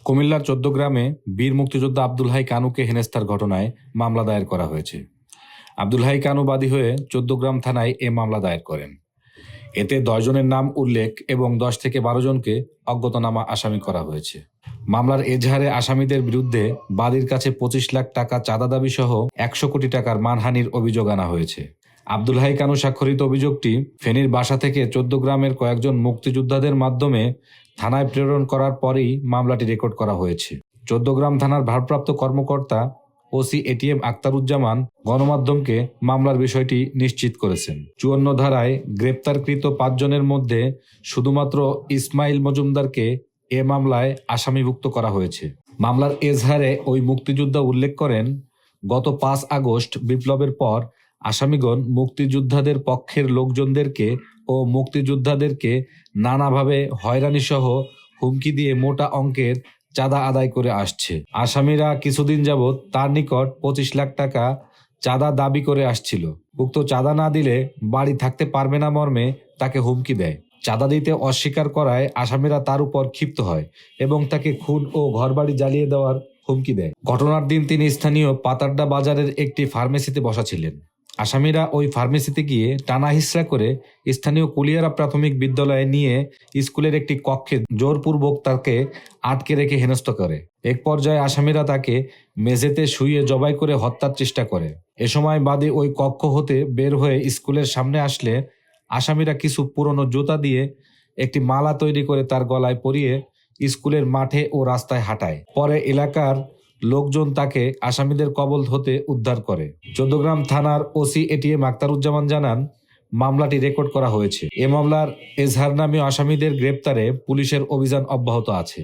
কুমিল্লার ১৪ গ্রামে বীর মুক্তিযোদ্ধা আব্দুল হাই কানুকে হেনস্থার ঘটনায় মামলা দায়ের করা হয়েছে। আব্দুল হাই কানু বাদী হয়ে ১৪ গ্রাম থানায় এ মামলা দায়ের করেন। এতে ১০ জনের নাম উল্লেখ এবং ১০ থেকে ১২ জনকে অজ্ঞাতনামা আসামি করা হয়েছে। মামলার এজাহারে আসামিদের বিরুদ্ধে বাদীর কাছে ২৫ লাখ টাকা চাঁদা দাবি সহ ১০০ কোটি টাকার মানহানির অভিযোগ আনা হয়েছে। আব্দুল হাই কানু স্বাক্ষরিত অভিযোগটি ফেনীর বাসা থেকে ১৪ গ্রামের কয়েকজন মুক্তিযোদ্ধাদের মাধ্যমে থানায় প্রেরণ করার পরেই মামলাটি রেকর্ড করা হয়েছে। ১৪ গ্রাম থানার ভারপ্রাপ্ত কর্মকর্তা ওসি এটিএম আক্তারুজ্জামান গণমাধ্যমকে মামলার বিষয়টি নিশ্চিত করেছেন। ৫৪ ধারায় গ্রেপ্তারকৃত ৫ জনের মধ্যে শুধুমাত্র ইসমাইল মজুমদারকে এ মামলায় আসামিভুক্ত করা হয়েছে। মামলার এজাহারে ওই মুক্তিযোদ্ধা উল্লেখ করেন, গত ৫ আগস্ট বিপ্লবের পর আসামিগণ মুক্তিযোদ্ধাদের পক্ষের লোকজনদেরকে ও মুক্তিযোদ্ধাদেরকে নানাভাবে হয়রানিসহ হুমকি দিয়ে মোটা অঙ্কের চাঁদা আদায় করে আসছে। আসামিরা কিছুদিন যাবৎ তার নিকট ২৫ লাখ টাকা চাঁদা দাবি করে আসছিল। উক্ত চাঁদা না দিলে বাড়ি থাকতে পারবে না মর্মে তাকে হুমকি দেয়। চাঁদা দিতে অস্বীকার করায় আসামিরা তার উপর ক্ষিপ্ত হয় এবং তাকে খুন ও ঘরবাড়ি জ্বালিয়ে দেওয়ার হুমকি দেয়। ঘটনার দিন তিনি স্থানীয় পাতাড্ডা বাজারের একটি ফার্মেসিতে বসা ছিলেন। আসামিরা ওই ফার্মেসিতে গিয়ে টানা হিচড়া করে স্থানীয় কুলিয়ারা প্রাথমিক বিদ্যালয়ে নিয়ে স্কুলের একটি কক্ষে জোরপূর্বক তাকে আটকে রেখে হেনস্থ করে। এক পর্যায়ে আসামিরা তাকে মেঝেতে শুইয়ে জবাই করে হত্যার চেষ্টা করে। এ সময় বাদী ওই কক্ষ হতে বের হয়ে স্কুলের সামনে আসলে আসামিরা কিছু পুরনো জুতা দিয়ে একটি মালা তৈরি করে তার গলায় পরিয়ে স্কুলের মাঠে ও রাস্তায় হাঁটায়। পরে এলাকার লোকজন তাকে আসামিদের কবল হতে উদ্ধার করে। ১৪ গ্রাম থানার ওসি এটিএম আক্তারুজ্জামান জানান, মামলাটি রেকর্ড করা হয়েছে। এ মামলার এজাহারনামীয় আসামিদের গ্রেপ্তারে পুলিশের অভিযান অব্যাহত আছে।